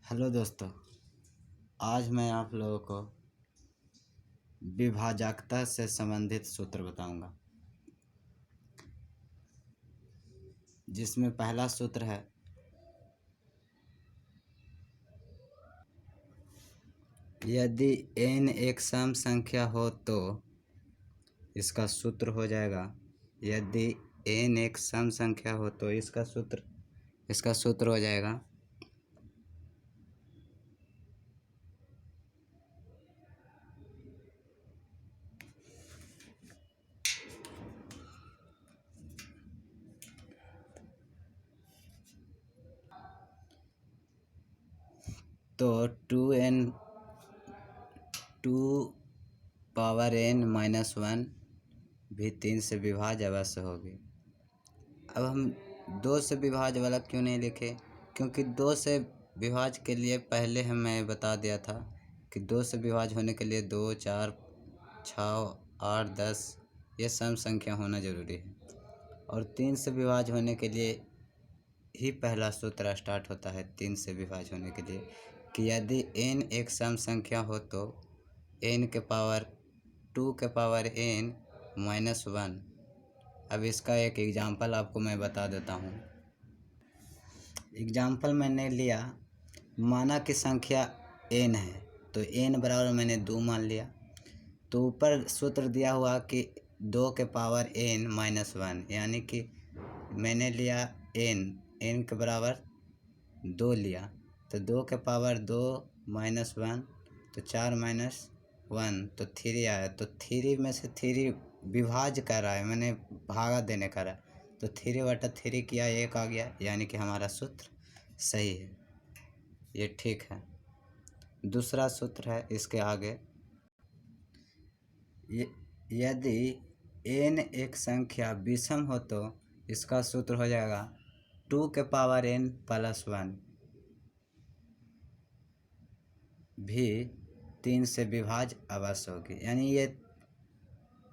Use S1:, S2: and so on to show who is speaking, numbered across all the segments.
S1: Hello दोस्तों, आज मैं आप लोगों को विभाजकता से संबंधित सूत्र बताऊंगा, जिसमें पहला सूत्र है यदि n एक सम संख्या हो तो इसका सूत्र हो जाएगा। यदि n एक सम संख्या हो तो इसका सूत्र हो जाएगा तो 2n⁻n-1 भी 3 से विभाज्य अवश्य होगी। अब हम 2 से विभाज्य वाला क्यों नहीं लिखे? क्योंकि 2 से विभाज्य के लिए पहले मैं बता दिया था कि 2 से विभाज्य होने के लिए 2, 4, 6, 8, 10 ये सम संख्या होना जरूरी है। और 3 से विभाज्य होने के लिए ही पहला सूत्र स्टार्ट होता है 3 से विभाज्य होने के लिए कि यदि n एक सम संख्या हो तो n के पावर 2 के पावर n-1। अब इसका एक एग्जाम्पल आपको मैं बता देता हूँ। एग्जाम्पल मैंने लिया, माना कि संख्या n है तो n बराबर मैंने 2 मान लिया। तो ऊपर सूत्र दिया हुआ कि 2 के पावर n-1, यानी कि मैंने लिया n के बराबर 2 लिया तो 2 के पावर 2 -1 तो 4 -1 तो 3 आया। तो 3 में से 3 विभाज्य कर रहा है, मैंने भागा देने का रहा, तो 3/3 किया 1 आ गया, यानी कि हमारा सूत्र सही है, ये ठीक है। दूसरा सूत्र है इसके आगे, यदि n एक संख्या विषम हो तो इसका सूत्र हो जाएगा 2 के पावर n+1 भी 3 से विभाज्य अवश्य होगी। यानी ये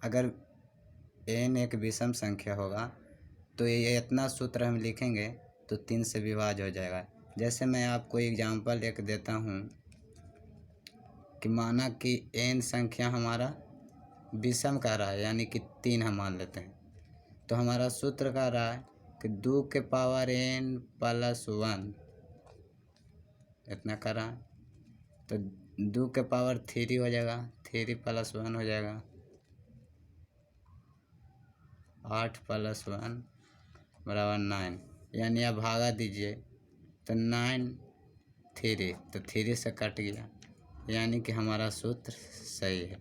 S1: अगर n एक विषम संख्या होगा तो ये इतना सूत्र हम लिखेंगे तो 3 से विभाज्य हो जाएगा। जैसे मैं आपको एग्जांपल एक देता हूँ कि माना कि n संख्या हमारा विषम कह रहा है, यानी कि 3 हम मान लेते हैं, तो हमारा सूत्र कह रहा है कि 2 के पावर n+1 इतना कर रहा है, तो 2 के पावर 3 हो जाएगा, 3+1 हो जाएगा, 8 + 1 बराबर 9, यानी आप भागा दीजिए तो 9 3 तो 3 से कट गया, यानी कि हमारा सूत्र सही है।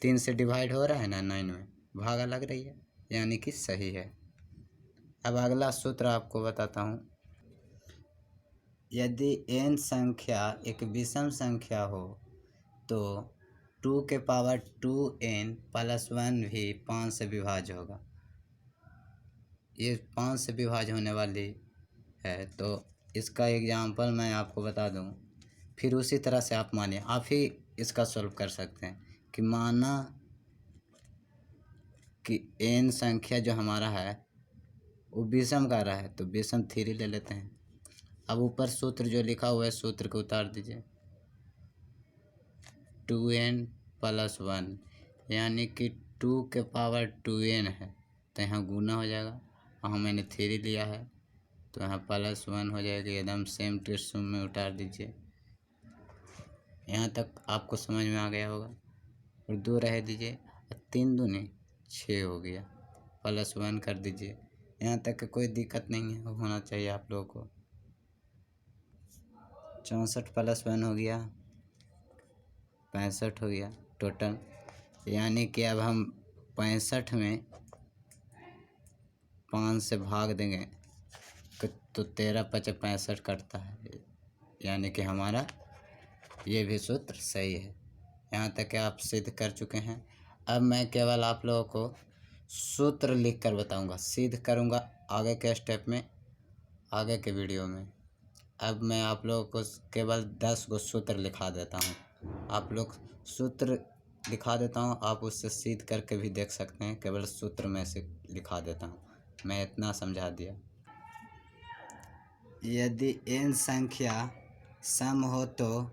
S1: 3 से डिवाइड हो रहा है ना 9 में, भागा लग रही है, यानी कि सही है। अब अगला सूत्र आपको बताता हूँ, यदि n संख्या एक विषम संख्या हो तो 2 के पावर 2n+1 भी 5 से विभाज्य होगा। ये 5 से विभाज्य होने वाली है, तो इसका एग्जाम्पल मैं आपको बता दूं, फिर उसी तरह से आप मानिए, आप ही इसका सॉल्व कर सकते हैं कि माना कि n संख्या जो हमारा है वो विषम का रहा है, तो विषम 3 ले लेते हैं। अब ऊपर सूत्र जो लिखा हुआ है सूत्र को उतार दीजिए, 2n+1 यानी कि 2 के पावर 2n है तो यहाँ गुना हो जाएगा, वहाँ मैंने 3 लिया है तो यहाँ +1 हो जाएगा। एकदम सेम टू सेम में उतार दीजिए। यहाँ तक आपको समझ में आ गया होगा। और 2 रह दीजिए, 3 दूनी 6 हो गया, +1 कर दीजिए। यहाँ तक कि कोई दिक्कत नहीं है, होना चाहिए आप लोगों को। 64 +1 हो गया, 65 हो गया टोटल, यानी कि अब हम 65 में 5 से भाग देंगे तो 13×5 = 65 कटता है, यानी कि हमारा ये भी सूत्र सही है। यहाँ तक कि आप सिद्ध कर चुके हैं। अब मैं केवल आप लोगों को सूत्र लिख कर बताऊँगा, सिद्ध करूँगा आगे के स्टेप में, आगे के वीडियो में। अब मैं आप लोगों को केवल 10 गो सूत्र लिखा देता हूँ। आप लोग सूत्र लिखा देता हूँ, आप उससे सिद्ध करके भी देख सकते हैं। केवल सूत्र में से लिखा देता हूँ, मैं इतना समझा दिया। यदि n संख्या सम हो तो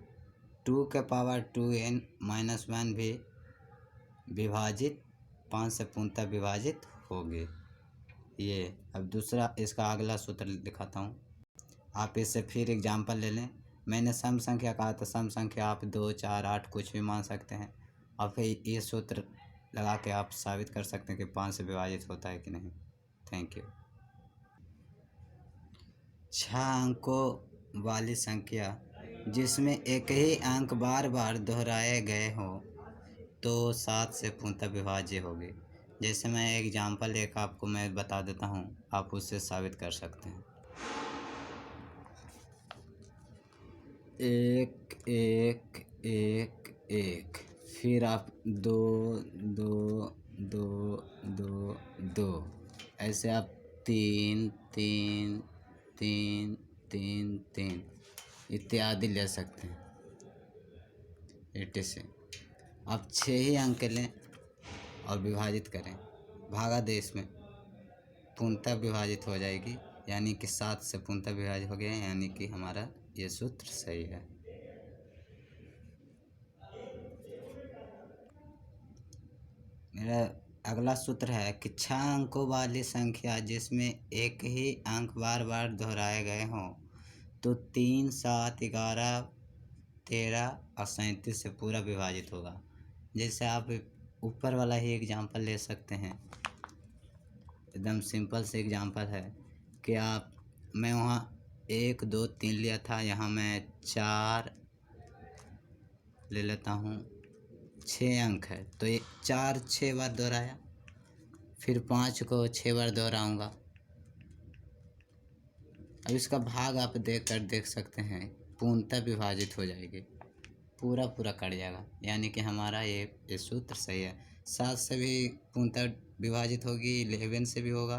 S1: 2⁻2n-1 भी विभाजित 5 से पूर्णतः विभाजित होगी। ये अब दूसरा इसका अगला सूत्र दिखाता हूँ। आप इससे फिर एग्जाम्पल ले लें। मैंने सम संख्या कहा था, सम संख्या आप 2, 4, 8 कुछ भी मान सकते हैं और फिर ये सूत्र लगा के आप साबित कर सकते हैं कि 5 से विभाजित होता है कि नहीं। Thank you. 6 अंकों वाली संख्या जिसमें एक ही अंक बार बार दोहराए गए हो तो 7 से पूर्णतः विभाज्य होगी। जैसे मैं एग्जाम्पल एक आपको मैं बता देता हूँ, आप उससे साबित कर सकते हैं। 1 1 1 1, फिर आप 2 2 2 2 2, ऐसे आप 3 3 3 3 3 इत्यादि ले सकते हैं। 80 से आप 6 ही अंक लें और विभाजित करें, भागा दें, इसमें पूर्णतः विभाजित हो जाएगी, यानी कि 7 से पूर्णतः विभाजित हो गया, यानी कि हमारा ये सूत्र सही है। मेरा अगला सूत्र है कि 6 अंकों वाली संख्या जिसमें एक ही अंक बार बार दोहराए गए हों तो 3, 7, 11, 13 और 37 से पूरा विभाजित होगा। जैसे आप ऊपर वाला ही एग्जाम्पल ले सकते हैं, एकदम सिंपल से एग्जाम्पल है कि मैं वहाँ 1 2 3 लिया था, यहाँ मैं 4 ले लेता हूँ। 6 अंक है तो ये 4 6 बार दोहराया, फिर 5 को 6 बार दोहराऊँगा। अब इसका भाग आप देख सकते हैं, पूर्णतः विभाजित हो जाएगी, पूरा कट जाएगा, यानी कि हमारा ये सूत्र सही है। 7 से भी पूर्णतः विभाजित होगी, 11 से भी होगा